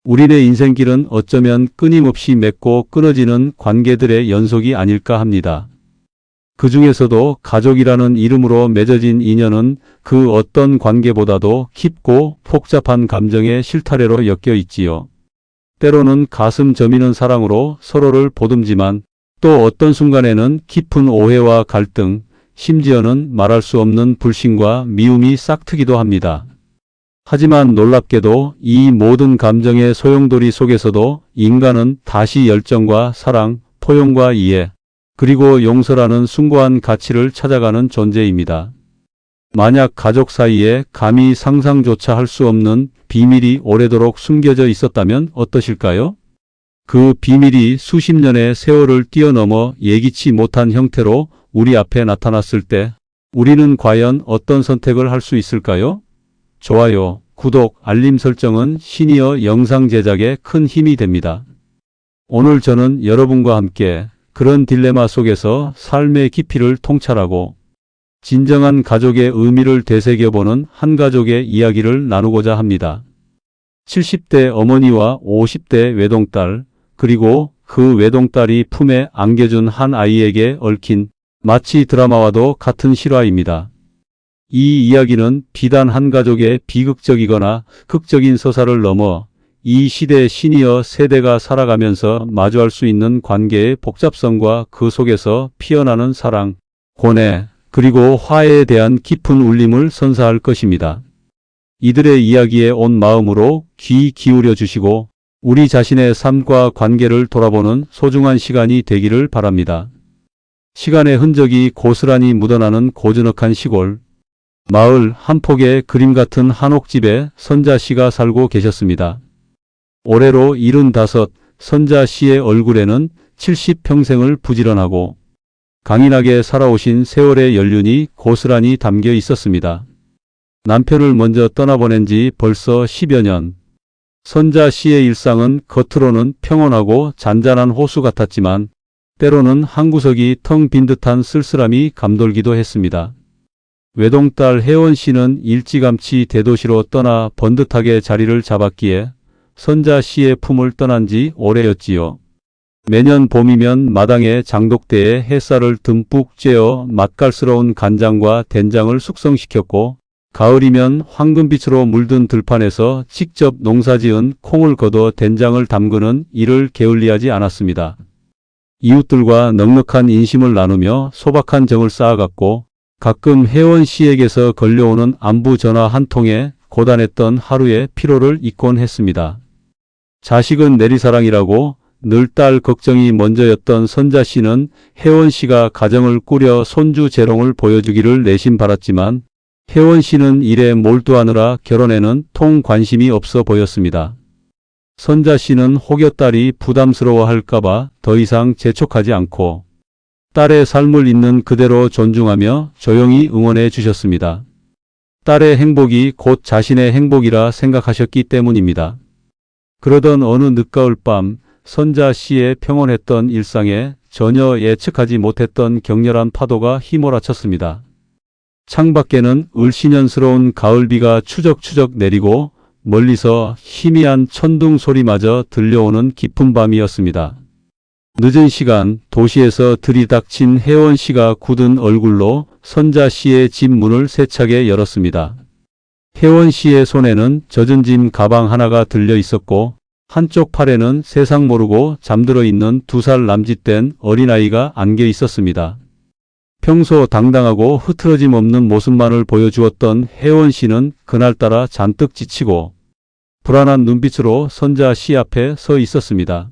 우리네 인생길은 어쩌면 끊임없이 맺고 끊어지는 관계들의 연속이 아닐까 합니다. 그 중에서도 가족이라는 이름으로 맺어진 인연은 그 어떤 관계보다도 깊고 복잡한 감정의 실타래로 엮여 있지요. 때로는 가슴 저미는 사랑으로 서로를 보듬지만 또 어떤 순간에는 깊은 오해와 갈등, 심지어는 말할 수 없는 불신과 미움이 싹트기도 합니다. 하지만 놀랍게도 이 모든 감정의 소용돌이 속에서도 인간은 다시 열정과 사랑, 포용과 이해, 그리고 용서라는 숭고한 가치를 찾아가는 존재입니다. 만약 가족 사이에 감히 상상조차 할 수 없는 비밀이 오래도록 숨겨져 있었다면 어떠실까요? 그 비밀이 수십 년의 세월을 뛰어넘어 예기치 못한 형태로 우리 앞에 나타났을 때 우리는 과연 어떤 선택을 할 수 있을까요? 좋아요, 구독, 알림 설정은 시니어 영상 제작에 큰 힘이 됩니다. 오늘 저는 여러분과 함께 그런 딜레마 속에서 삶의 깊이를 통찰하고 진정한 가족의 의미를 되새겨보는 한 가족의 이야기를 나누고자 합니다. 70대 어머니와 50대 외동딸, 그리고 그 외동딸이 품에 안겨준 한 아이에게 얽힌 마치 드라마와도 같은 실화입니다. 이 이야기는 비단 한 가족의 비극적이거나 극적인 서사를 넘어 이 시대 시니어 세대가 살아가면서 마주할 수 있는 관계의 복잡성과 그 속에서 피어나는 사랑, 고뇌, 그리고 화해에 대한 깊은 울림을 선사할 것입니다. 이들의 이야기에 온 마음으로 귀 기울여 주시고 우리 자신의 삶과 관계를 돌아보는 소중한 시간이 되기를 바랍니다. 시간의 흔적이 고스란히 묻어나는 고즈넉한 시골, 마을 한 폭의 그림 같은 한옥집에 선자 씨가 살고 계셨습니다. 올해로 75, 선자 씨의 얼굴에는 70평생을 부지런하고 강인하게 살아오신 세월의 연륜이 고스란히 담겨 있었습니다. 남편을 먼저 떠나보낸 지 벌써 10여 년. 선자 씨의 일상은 겉으로는 평온하고 잔잔한 호수 같았지만 때로는 한 구석이 텅 빈 듯한 쓸쓸함이 감돌기도 했습니다. 외동딸 혜원 씨는 일찌감치 대도시로 떠나 번듯하게 자리를 잡았기에 선자 씨의 품을 떠난 지 오래였지요. 매년 봄이면 마당에 장독대에 햇살을 듬뿍 쬐어 맛깔스러운 간장과 된장을 숙성시켰고 가을이면 황금빛으로 물든 들판에서 직접 농사지은 콩을 걷어 된장을 담그는 일을 게을리하지 않았습니다. 이웃들과 넉넉한 인심을 나누며 소박한 정을 쌓아갔고 가끔 혜원 씨에게서 걸려오는 안부 전화 한 통에 고단했던 하루의 피로를 잊곤 했습니다. 자식은 내리사랑이라고 늘 딸 걱정이 먼저였던 선자 씨는 혜원 씨가 가정을 꾸려 손주 재롱을 보여주기를 내심 바랐지만 혜원 씨는 일에 몰두하느라 결혼에는 통 관심이 없어 보였습니다. 선자 씨는 혹여 딸이 부담스러워할까봐 더 이상 재촉하지 않고 딸의 삶을 있는 그대로 존중하며 조용히 응원해 주셨습니다. 딸의 행복이 곧 자신의 행복이라 생각하셨기 때문입니다. 그러던 어느 늦가을 밤 선자 씨의 평온했던 일상에 전혀 예측하지 못했던 격렬한 파도가 휘몰아쳤습니다. 창밖에는 을씨년스러운 가을비가 추적추적 내리고 멀리서 희미한 천둥 소리마저 들려오는 깊은 밤이었습니다. 늦은 시간 도시에서 들이닥친 혜원 씨가 굳은 얼굴로 선자 씨의 집 문을 세차게 열었습니다. 혜원 씨의 손에는 젖은 짐 가방 하나가 들려 있었고 한쪽 팔에는 세상 모르고 잠들어 있는 2살 남짓된 어린아이가 안겨 있었습니다. 평소 당당하고 흐트러짐 없는 모습만을 보여주었던 혜원 씨는 그날따라 잔뜩 지치고 불안한 눈빛으로 선자 씨 앞에 서 있었습니다.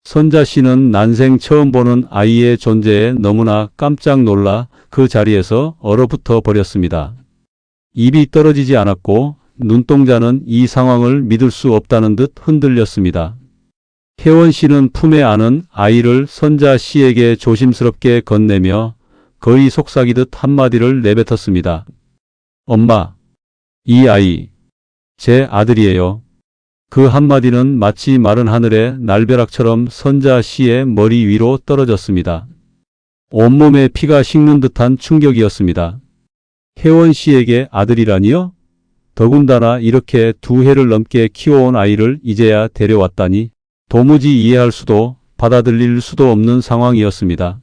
선자 씨는 난생 처음 보는 아이의 존재에 너무나 깜짝 놀라 그 자리에서 얼어붙어 버렸습니다. 입이 떨어지지 않았고 눈동자는 이 상황을 믿을 수 없다는 듯 흔들렸습니다. 혜원 씨는 품에 안은 아이를 선자 씨에게 조심스럽게 건네며 거의 속삭이듯 한마디를 내뱉었습니다. 엄마, 이 아이, 제 아들이에요. 그 한마디는 마치 마른 하늘의 날벼락처럼 선자 씨의 머리 위로 떨어졌습니다. 온몸에 피가 식는 듯한 충격이었습니다. 혜원 씨에게 아들이라니요? 더군다나 이렇게 2해를 넘게 키워온 아이를 이제야 데려왔다니 도무지 이해할 수도 받아들일 수도 없는 상황이었습니다.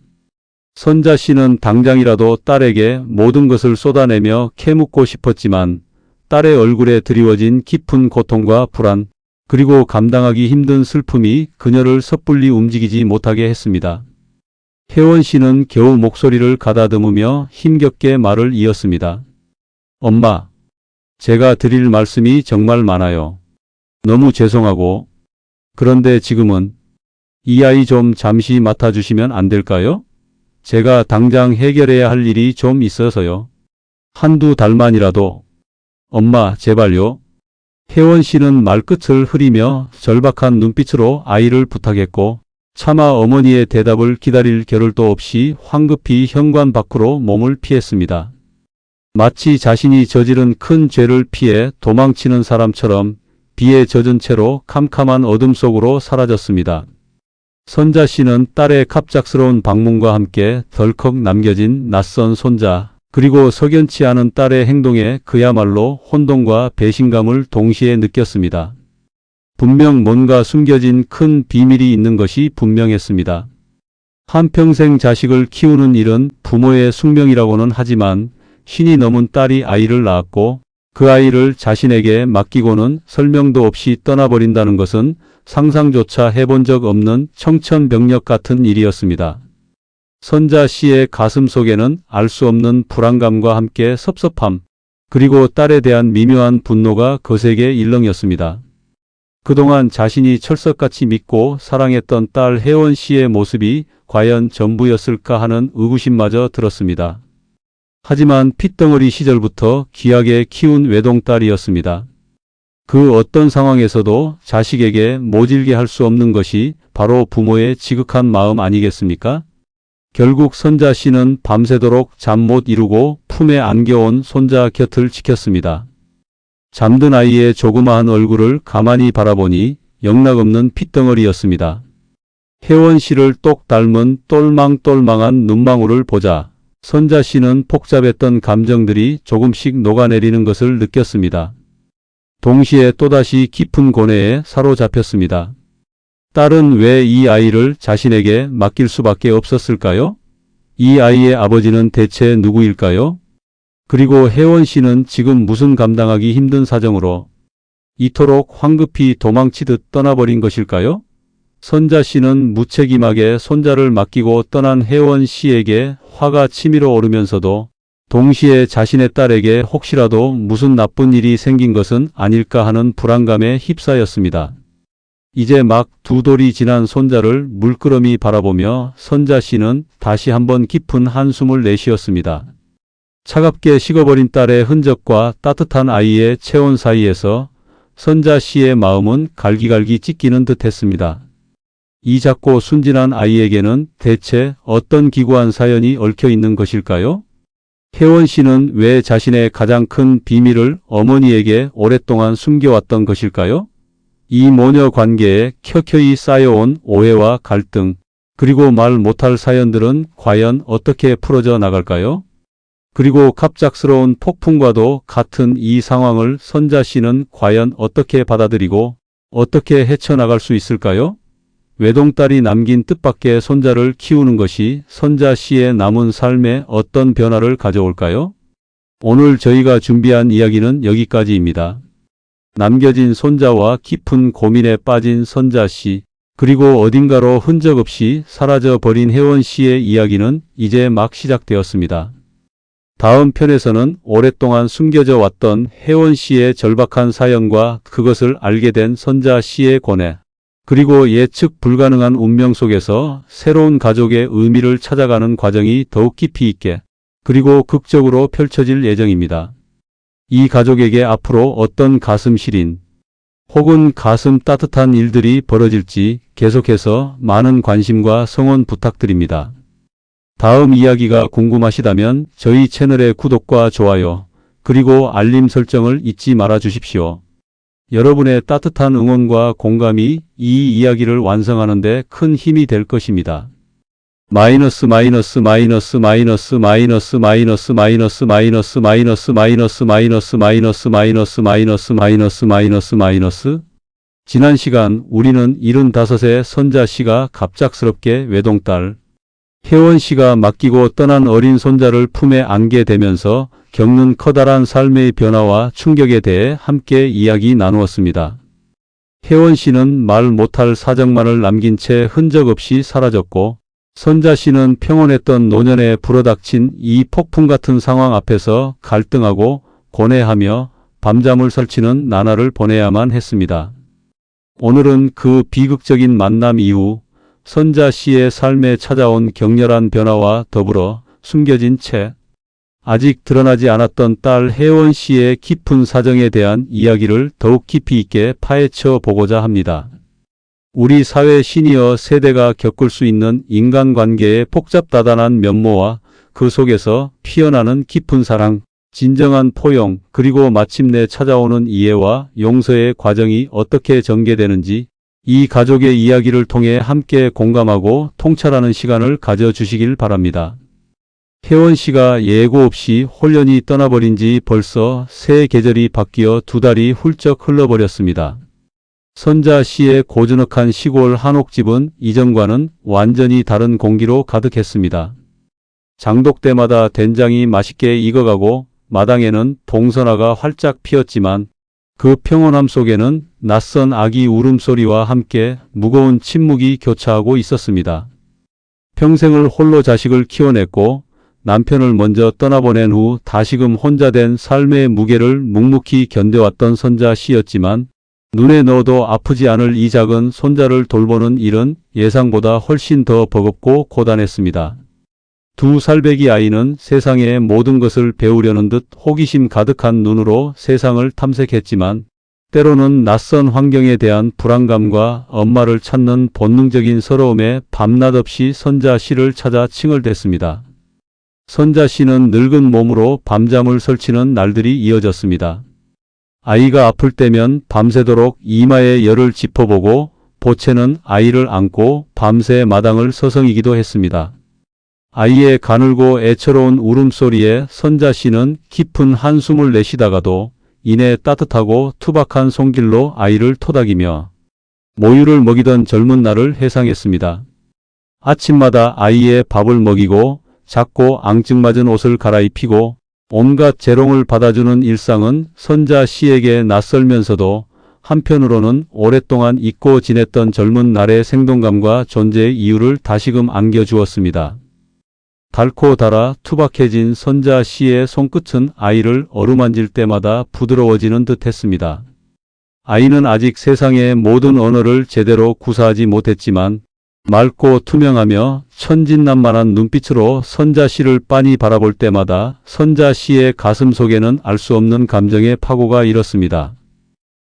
선자 씨는 당장이라도 딸에게 모든 것을 쏟아내며 캐묻고 싶었지만 딸의 얼굴에 드리워진 깊은 고통과 불안, 그리고 감당하기 힘든 슬픔이 그녀를 섣불리 움직이지 못하게 했습니다. 혜원 씨는 겨우 목소리를 가다듬으며 힘겹게 말을 이었습니다. 엄마, 제가 드릴 말씀이 정말 많아요. 너무 죄송하고, 그런데 지금은 이 아이 좀 잠시 맡아주시면 안 될까요? 제가 당장 해결해야 할 일이 좀 있어서요. 한두 달만이라도. 엄마, 제발요. 혜원 씨는 말끝을 흐리며 절박한 눈빛으로 아이를 부탁했고, 차마 어머니의 대답을 기다릴 겨를도 없이 황급히 현관 밖으로 몸을 피했습니다. 마치 자신이 저지른 큰 죄를 피해 도망치는 사람처럼 비에 젖은 채로 캄캄한 어둠 속으로 사라졌습니다. 선자 씨는 딸의 갑작스러운 방문과 함께 덜컥 남겨진 낯선 손자, 그리고 석연치 않은 딸의 행동에 그야말로 혼돈과 배신감을 동시에 느꼈습니다. 분명 뭔가 숨겨진 큰 비밀이 있는 것이 분명했습니다. 한평생 자식을 키우는 일은 부모의 숙명이라고는 하지만 신이 넘은 딸이 아이를 낳았고 그 아이를 자신에게 맡기고는 설명도 없이 떠나버린다는 것은 상상조차 해본 적 없는 청천벽력 같은 일이었습니다. 선자 씨의 가슴 속에는 알 수 없는 불안감과 함께 섭섭함, 그리고 딸에 대한 미묘한 분노가 거세게 일렁였습니다. 그동안 자신이 철석같이 믿고 사랑했던 딸 혜원 씨의 모습이 과연 전부였을까 하는 의구심마저 들었습니다. 하지만 핏덩어리 시절부터 귀하게 키운 외동딸이었습니다. 그 어떤 상황에서도 자식에게 모질게 할 수 없는 것이 바로 부모의 지극한 마음 아니겠습니까? 결국 선자 씨는 밤새도록 잠 못 이루고 품에 안겨온 손자 곁을 지켰습니다. 잠든 아이의 조그마한 얼굴을 가만히 바라보니 영락없는 핏덩어리였습니다. 혜원 씨를 똑 닮은 똘망똘망한 눈망울을 보자 선자 씨는 복잡했던 감정들이 조금씩 녹아내리는 것을 느꼈습니다. 동시에 또다시 깊은 고뇌에 사로잡혔습니다. 딸은 왜 이 아이를 자신에게 맡길 수밖에 없었을까요? 이 아이의 아버지는 대체 누구일까요? 그리고 혜원 씨는 지금 무슨 감당하기 힘든 사정으로 이토록 황급히 도망치듯 떠나버린 것일까요? 선자 씨는 무책임하게 손자를 맡기고 떠난 혜원 씨에게 화가 치밀어 오르면서도 동시에 자신의 딸에게 혹시라도 무슨 나쁜 일이 생긴 것은 아닐까 하는 불안감에 휩싸였습니다. 이제 막 2돌이 지난 손자를 물끄러미 바라보며 선자 씨는 다시 한번 깊은 한숨을 내쉬었습니다. 차갑게 식어버린 딸의 흔적과 따뜻한 아이의 체온 사이에서 선자 씨의 마음은 갈기갈기 찢기는 듯 했습니다. 이 작고 순진한 아이에게는 대체 어떤 기구한 사연이 얽혀 있는 것일까요? 혜원 씨는 왜 자신의 가장 큰 비밀을 어머니에게 오랫동안 숨겨왔던 것일까요? 이 모녀 관계에 켜켜이 쌓여온 오해와 갈등, 그리고 말 못할 사연들은 과연 어떻게 풀어져 나갈까요? 그리고 갑작스러운 폭풍과도 같은 이 상황을 선자 씨는 과연 어떻게 받아들이고 어떻게 헤쳐나갈 수 있을까요? 외동딸이 남긴 뜻밖의 손자를 키우는 것이 선자 씨의 남은 삶에 어떤 변화를 가져올까요? 오늘 저희가 준비한 이야기는 여기까지입니다. 남겨진 손자와 깊은 고민에 빠진 선자 씨, 그리고 어딘가로 흔적 없이 사라져 버린 혜원 씨의 이야기는 이제 막 시작되었습니다. 다음 편에서는 오랫동안 숨겨져 왔던 혜원 씨의 절박한 사연과 그것을 알게 된 선자 씨의 고뇌, 그리고 예측 불가능한 운명 속에서 새로운 가족의 의미를 찾아가는 과정이 더욱 깊이 있게, 그리고 극적으로 펼쳐질 예정입니다. 이 가족에게 앞으로 어떤 가슴 시린 혹은 가슴 따뜻한 일들이 벌어질지 계속해서 많은 관심과 성원 부탁드립니다. 다음 이야기가 궁금하시다면 저희 채널의 구독과 좋아요, 그리고 알림 설정을 잊지 말아 주십시오. 여러분의 따뜻한 응원과 공감이 이 이야기를 완성하는 데 큰 힘이 될 것입니다. 마이너스 마이너스 마이너스 마이너스 마이너스 마이너스 마이너스 마이너스 마이너스 마이너스 마이너스 마이너스 마이너스 마이너스 마이너스 마이너스 마이너스. 지난 시간 우리는 75세 선자 씨가 갑작스럽게 외동딸 혜원 씨가 맡기고 떠난 어린 손자를 품에 안게 되면서 겪는 커다란 삶의 변화와 충격에 대해 함께 이야기 나누었습니다. 혜원 씨는 말 못할 사정만을 남긴 채 흔적 없이 사라졌고, 선자 씨는 평온했던 노년에 불어닥친 이 폭풍 같은 상황 앞에서 갈등하고 고뇌하며 밤잠을 설치는 나날을 보내야만 했습니다. 오늘은 그 비극적인 만남 이후 선자 씨의 삶에 찾아온 격렬한 변화와 더불어 숨겨진 채 아직 드러나지 않았던 딸 혜원 씨의 깊은 사정에 대한 이야기를 더욱 깊이 있게 파헤쳐 보고자 합니다. 우리 사회 시니어 세대가 겪을 수 있는 인간관계의 복잡다단한 면모와 그 속에서 피어나는 깊은 사랑, 진정한 포용, 그리고 마침내 찾아오는 이해와 용서의 과정이 어떻게 전개되는지 이 가족의 이야기를 통해 함께 공감하고 통찰하는 시간을 가져주시길 바랍니다. 혜원 씨가 예고 없이 홀연히 떠나버린 지 벌써 새 계절이 바뀌어 2달이 훌쩍 흘러버렸습니다. 선자 씨의 고즈넉한 시골 한옥집은 이전과는 완전히 다른 공기로 가득했습니다. 장독 때마다 된장이 맛있게 익어가고 마당에는 봉선화가 활짝 피었지만 그 평온함 속에는 낯선 아기 울음소리와 함께 무거운 침묵이 교차하고 있었습니다. 평생을 홀로 자식을 키워냈고 남편을 먼저 떠나보낸 후 다시금 혼자 된 삶의 무게를 묵묵히 견뎌왔던 선자 씨였지만 눈에 넣어도 아프지 않을 이 작은 손자를 돌보는 일은 예상보다 훨씬 더 버겁고 고단했습니다. 2살배기 아이는 세상의 모든 것을 배우려는 듯 호기심 가득한 눈으로 세상을 탐색했지만 때로는 낯선 환경에 대한 불안감과 엄마를 찾는 본능적인 서러움에 밤낮 없이 선자 씨를 찾아 칭얼댔습니다. 선자 씨는 늙은 몸으로 밤잠을 설치는 날들이 이어졌습니다. 아이가 아플 때면 밤새도록 이마의 열을 짚어보고 보채는 아이를 안고 밤새 마당을 서성이기도 했습니다. 아이의 가늘고 애처로운 울음소리에 선자 씨는 깊은 한숨을 내쉬다가도 이내 따뜻하고 투박한 손길로 아이를 토닥이며 모유를 먹이던 젊은 날을 회상했습니다. 아침마다 아이의 밥을 먹이고 작고 앙증맞은 옷을 갈아입히고 온갖 재롱을 받아주는 일상은 선자 씨에게 낯설면서도 한편으로는 오랫동안 잊고 지냈던 젊은 날의 생동감과 존재의 이유를 다시금 안겨주었습니다. 달고 달아 투박해진 선자 씨의 손끝은 아이를 어루만질 때마다 부드러워지는 듯 했습니다. 아이는 아직 세상의 모든 언어를 제대로 구사하지 못했지만 맑고 투명하며 천진난만한 눈빛으로 선자 씨를 빤히 바라볼 때마다 선자 씨의 가슴 속에는 알 수 없는 감정의 파고가 일었습니다.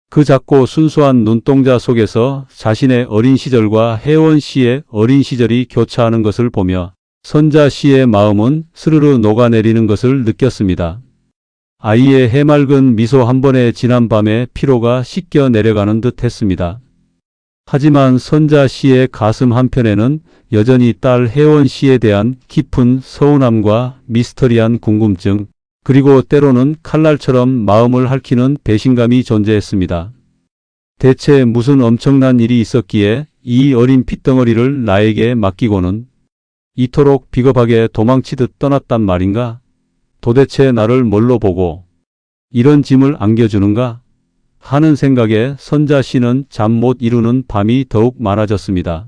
그 작고 순수한 눈동자 속에서 자신의 어린 시절과 혜원 씨의 어린 시절이 교차하는 것을 보며 선자 씨의 마음은 스르르 녹아내리는 것을 느꼈습니다. 아이의 해맑은 미소 한 번에 지난 밤의 피로가 씻겨 내려가는 듯 했습니다. 하지만 선자 씨의 가슴 한편에는 여전히 딸 혜원 씨에 대한 깊은 서운함과 미스터리한 궁금증, 그리고 때로는 칼날처럼 마음을 핥히는 배신감이 존재했습니다. 대체 무슨 엄청난 일이 있었기에 이 어린 핏덩어리를 나에게 맡기고는 이토록 비겁하게 도망치듯 떠났단 말인가? 도대체 나를 뭘로 보고 이런 짐을 안겨주는가? 하는 생각에 선자 씨는 잠 못 이루는 밤이 더욱 많아졌습니다.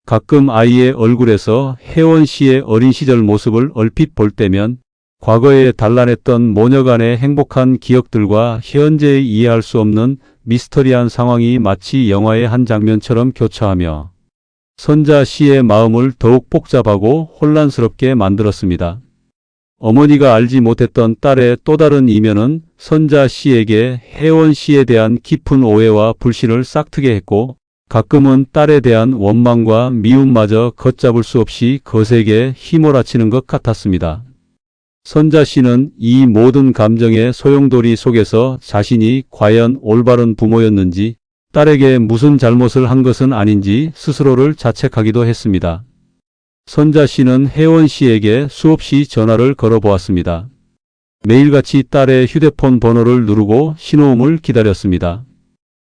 가끔 아이의 얼굴에서 혜원 씨의 어린 시절 모습을 얼핏 볼 때면 과거에 단란했던 모녀간의 행복한 기억들과 현재의 이해할 수 없는 미스터리한 상황이 마치 영화의 한 장면처럼 교차하며 선자 씨의 마음을 더욱 복잡하고 혼란스럽게 만들었습니다. 어머니가 알지 못했던 딸의 또 다른 이면은 선자 씨에게 혜원 씨에 대한 깊은 오해와 불신을 싹트게 했고 가끔은 딸에 대한 원망과 미움마저 걷잡을 수 없이 거세게 휘몰아치는 것 같았습니다. 선자 씨는 이 모든 감정의 소용돌이 속에서 자신이 과연 올바른 부모였는지 딸에게 무슨 잘못을 한 것은 아닌지 스스로를 자책하기도 했습니다. 선자 씨는 혜원 씨에게 수없이 전화를 걸어보았습니다. 매일같이 딸의 휴대폰 번호를 누르고 신호음을 기다렸습니다.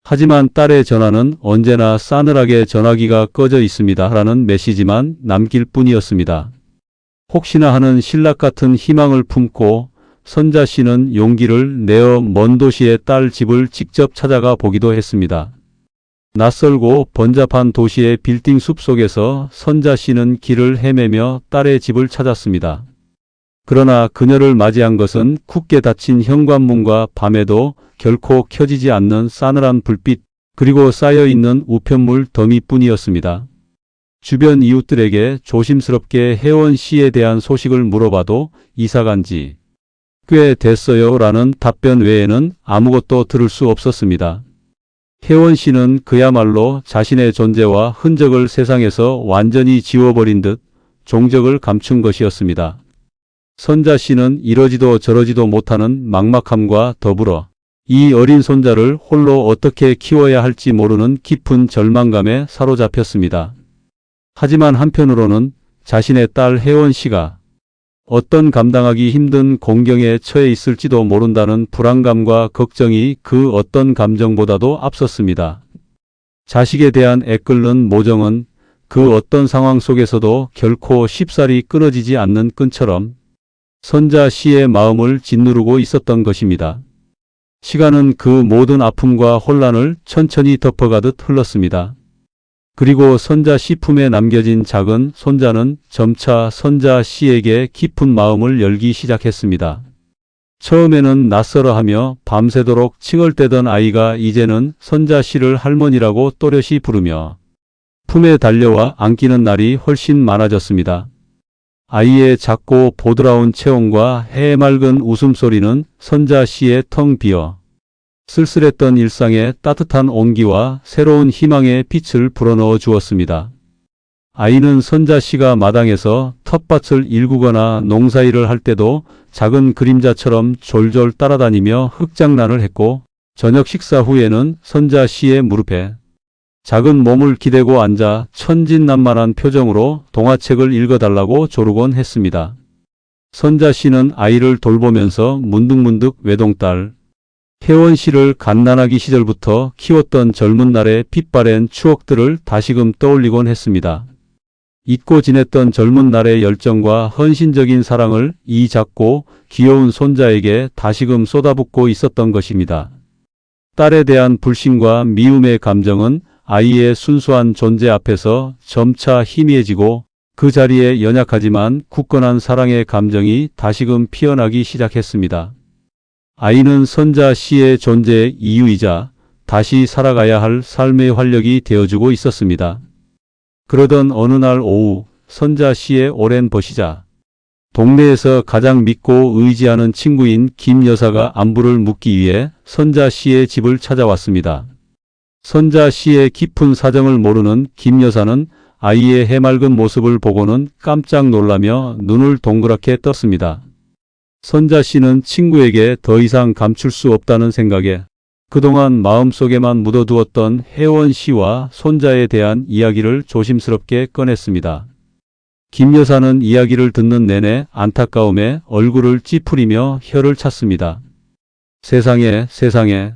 하지만 딸의 전화는 언제나 싸늘하게 전화기가 꺼져 있습니다 라는 메시지만 남길 뿐이었습니다. 혹시나 하는 신락 같은 희망을 품고 선자 씨는 용기를 내어 먼 도시의 딸 집을 직접 찾아가 보기도 했습니다. 낯설고 번잡한 도시의 빌딩 숲 속에서 선자 씨는 길을 헤매며 딸의 집을 찾았습니다. 그러나 그녀를 맞이한 것은 굳게 닫힌 현관문과 밤에도 결코 켜지지 않는 싸늘한 불빛, 그리고 쌓여있는 우편물 더미뿐이었습니다. 주변 이웃들에게 조심스럽게 혜원 씨에 대한 소식을 물어봐도 이사간 지 꽤 됐어요 라는 답변 외에는 아무것도 들을 수 없었습니다. 혜원 씨는 그야말로 자신의 존재와 흔적을 세상에서 완전히 지워버린 듯 종적을 감춘 것이었습니다. 선자 씨는 이러지도 저러지도 못하는 막막함과 더불어 이 어린 손자를 홀로 어떻게 키워야 할지 모르는 깊은 절망감에 사로잡혔습니다. 하지만 한편으로는 자신의 딸 혜원 씨가 어떤 감당하기 힘든 공경에 처해 있을지도 모른다는 불안감과 걱정이 그 어떤 감정보다도 앞섰습니다. 자식에 대한 애끓는 모정은 그 어떤 상황 속에서도 결코 쉽사리 끊어지지 않는 끈처럼 선자 씨의 마음을 짓누르고 있었던 것입니다. 시간은 그 모든 아픔과 혼란을 천천히 덮어가듯 흘렀습니다. 그리고 선자 씨 품에 남겨진 작은 손자는 점차 선자 씨에게 깊은 마음을 열기 시작했습니다. 처음에는 낯설어하며 밤새도록 칭얼대던 아이가 이제는 선자 씨를 할머니라고 또렷이 부르며 품에 달려와 안기는 날이 훨씬 많아졌습니다. 아이의 작고 보드라운 체온과 해맑은 웃음소리는 선자 씨의 텅 비어 쓸쓸했던 일상에 따뜻한 온기와 새로운 희망의 빛을 불어넣어 주었습니다. 아이는 선자 씨가 마당에서 텃밭을 일구거나 농사일을 할 때도 작은 그림자처럼 졸졸 따라다니며 흙장난을 했고, 저녁 식사 후에는 선자 씨의 무릎에 작은 몸을 기대고 앉아 천진난만한 표정으로 동화책을 읽어달라고 조르곤 했습니다. 선자 씨는 아이를 돌보면서 문득문득 외동딸 혜원 씨를 갓난아기 시절부터 키웠던 젊은 날의 빛바랜 추억들을 다시금 떠올리곤 했습니다. 잊고 지냈던 젊은 날의 열정과 헌신적인 사랑을 이 작고 귀여운 손자에게 다시금 쏟아붓고 있었던 것입니다. 딸에 대한 불신과 미움의 감정은 아이의 순수한 존재 앞에서 점차 희미해지고 그 자리에 연약하지만 굳건한 사랑의 감정이 다시금 피어나기 시작했습니다. 아이는 선자 씨의 존재의 이유이자 다시 살아가야 할 삶의 활력이 되어주고 있었습니다. 그러던 어느 날 오후 선자 씨의 오랜 버시자 동네에서 가장 믿고 의지하는 친구인 김 여사가 안부를 묻기 위해 선자 씨의 집을 찾아왔습니다. 선자 씨의 깊은 사정을 모르는 김 여사는 아이의 해맑은 모습을 보고는 깜짝 놀라며 눈을 동그랗게 떴습니다. 선자 씨는 친구에게 더 이상 감출 수 없다는 생각에 그동안 마음속에만 묻어두었던 혜원 씨와 손자에 대한 이야기를 조심스럽게 꺼냈습니다. 김 여사는 이야기를 듣는 내내 안타까움에 얼굴을 찌푸리며 혀를 찼습니다. 세상에 세상에,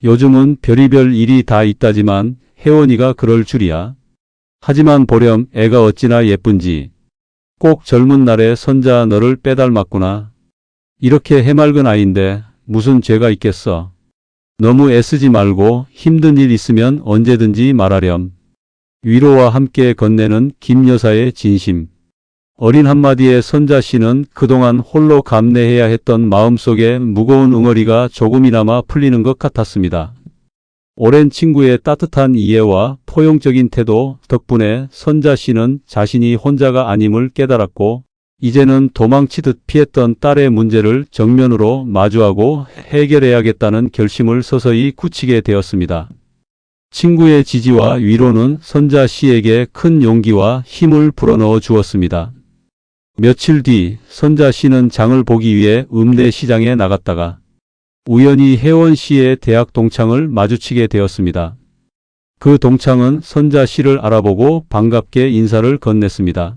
요즘은 별의별 일이 다 있다지만 혜원이가 그럴 줄이야. 하지만 보렴 애가 어찌나 예쁜지. 꼭 젊은 날에 선자 너를 빼닮았구나. 이렇게 해맑은 아이인데 무슨 죄가 있겠어. 너무 애쓰지 말고 힘든 일 있으면 언제든지 말하렴. 위로와 함께 건네는 김 여사의 진심. 어린 한마디에 선자 씨는 그동안 홀로 감내해야 했던 마음속에 무거운 응어리가 조금이나마 풀리는 것 같았습니다. 오랜 친구의 따뜻한 이해와 포용적인 태도 덕분에 선자 씨는 자신이 혼자가 아님을 깨달았고, 이제는 도망치듯 피했던 딸의 문제를 정면으로 마주하고 해결해야겠다는 결심을 서서히 굳히게 되었습니다. 친구의 지지와 위로는 선자 씨에게 큰 용기와 힘을 불어넣어 주었습니다. 며칠 뒤 선자 씨는 장을 보기 위해 읍내 시장에 나갔다가 우연히 혜원 씨의 대학 동창을 마주치게 되었습니다. 그 동창은 선자 씨를 알아보고 반갑게 인사를 건넸습니다.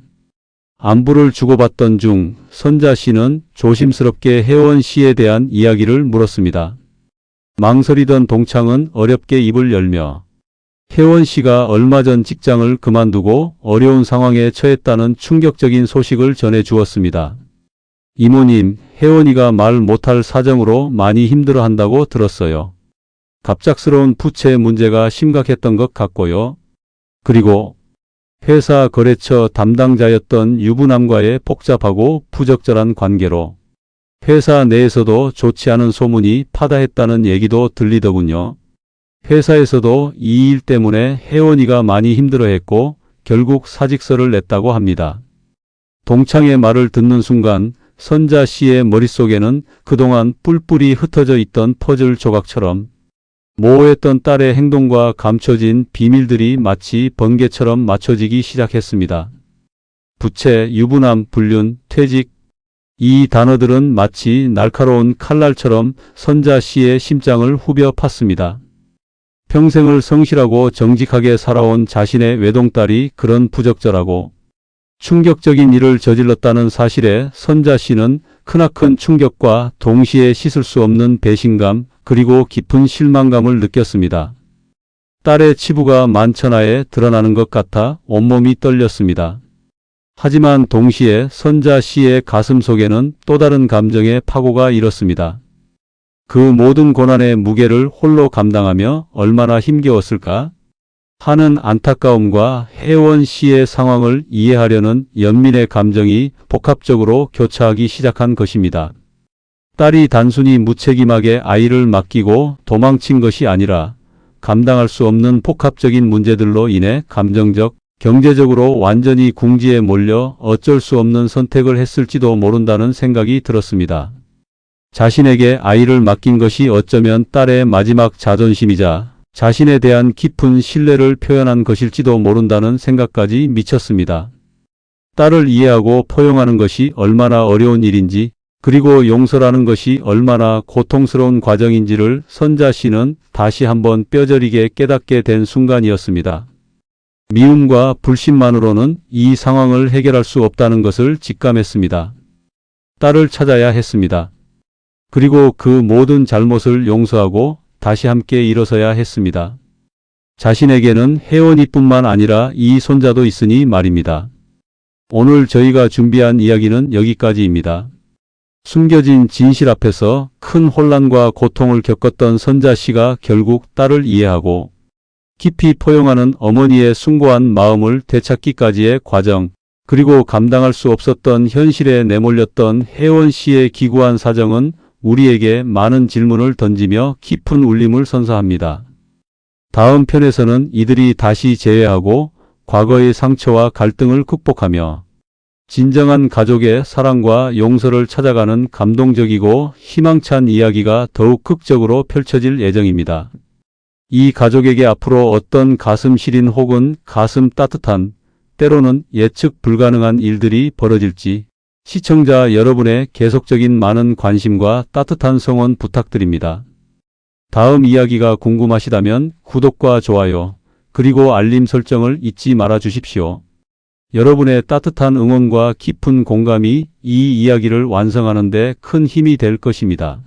안부를 주고받던 중 선자 씨는 조심스럽게 혜원 씨에 대한 이야기를 물었습니다. 망설이던 동창은 어렵게 입을 열며 혜원 씨가 얼마 전 직장을 그만두고 어려운 상황에 처했다는 충격적인 소식을 전해 주었습니다. 이모님, 혜원이가 말 못할 사정으로 많이 힘들어한다고 들었어요. 갑작스러운 부채 문제가 심각했던 것 같고요. 그리고 회사 거래처 담당자였던 유부남과의 복잡하고 부적절한 관계로 회사 내에서도 좋지 않은 소문이 파다했다는 얘기도 들리더군요. 회사에서도 이 일 때문에 혜원이가 많이 힘들어했고 결국 사직서를 냈다고 합니다. 동창의 말을 듣는 순간 선자 씨의 머릿속에는 그동안 뿔뿔이 흩어져 있던 퍼즐 조각처럼 모호했던 딸의 행동과 감춰진 비밀들이 마치 번개처럼 맞춰지기 시작했습니다. 부채, 유부남, 불륜, 퇴직. 이 단어들은 마치 날카로운 칼날처럼 선자 씨의 심장을 후벼 팠습니다. 평생을 성실하고 정직하게 살아온 자신의 외동딸이 그런 부적절하고 충격적인 일을 저질렀다는 사실에 선자 씨는 크나큰 충격과 동시에 씻을 수 없는 배신감 그리고 깊은 실망감을 느꼈습니다. 딸의 치부가 만천하에 드러나는 것 같아 온몸이 떨렸습니다. 하지만 동시에 선자 씨의 가슴 속에는 또 다른 감정의 파고가 일었습니다. 그 모든 고난의 무게를 홀로 감당하며 얼마나 힘겨웠을까 하는 안타까움과 혜원 씨의 상황을 이해하려는 연민의 감정이 복합적으로 교차하기 시작한 것입니다. 딸이 단순히 무책임하게 아이를 맡기고 도망친 것이 아니라 감당할 수 없는 복합적인 문제들로 인해 감정적, 경제적으로 완전히 궁지에 몰려 어쩔 수 없는 선택을 했을지도 모른다는 생각이 들었습니다. 자신에게 아이를 맡긴 것이 어쩌면 딸의 마지막 자존심이자 자신에 대한 깊은 신뢰를 표현한 것일지도 모른다는 생각까지 미쳤습니다. 딸을 이해하고 포용하는 것이 얼마나 어려운 일인지 그리고 용서라는 것이 얼마나 고통스러운 과정인지를 선자 씨는 다시 한번 뼈저리게 깨닫게 된 순간이었습니다. 미움과 불신만으로는 이 상황을 해결할 수 없다는 것을 직감했습니다. 딸을 찾아야 했습니다. 그리고 그 모든 잘못을 용서하고 다시 함께 일어서야 했습니다. 자신에게는 혜원이뿐만 아니라 이 손자도 있으니 말입니다. 오늘 저희가 준비한 이야기는 여기까지입니다. 숨겨진 진실 앞에서 큰 혼란과 고통을 겪었던 선자 씨가 결국 딸을 이해하고 깊이 포용하는 어머니의 숭고한 마음을 되찾기까지의 과정, 그리고 감당할 수 없었던 현실에 내몰렸던 혜원 씨의 기구한 사정은 우리에게 많은 질문을 던지며 깊은 울림을 선사합니다. 다음 편에서는 이들이 다시 재회하고 과거의 상처와 갈등을 극복하며 진정한 가족의 사랑과 용서를 찾아가는 감동적이고 희망찬 이야기가 더욱 극적으로 펼쳐질 예정입니다. 이 가족에게 앞으로 어떤 가슴 시린 혹은 가슴 따뜻한, 때로는 예측 불가능한 일들이 벌어질지 시청자 여러분의 계속적인 많은 관심과 따뜻한 성원 부탁드립니다. 다음 이야기가 궁금하시다면 구독과 좋아요, 그리고 알림 설정을 잊지 말아 주십시오. 여러분의 따뜻한 응원과 깊은 공감이 이 이야기를 완성하는 데 큰 힘이 될 것입니다.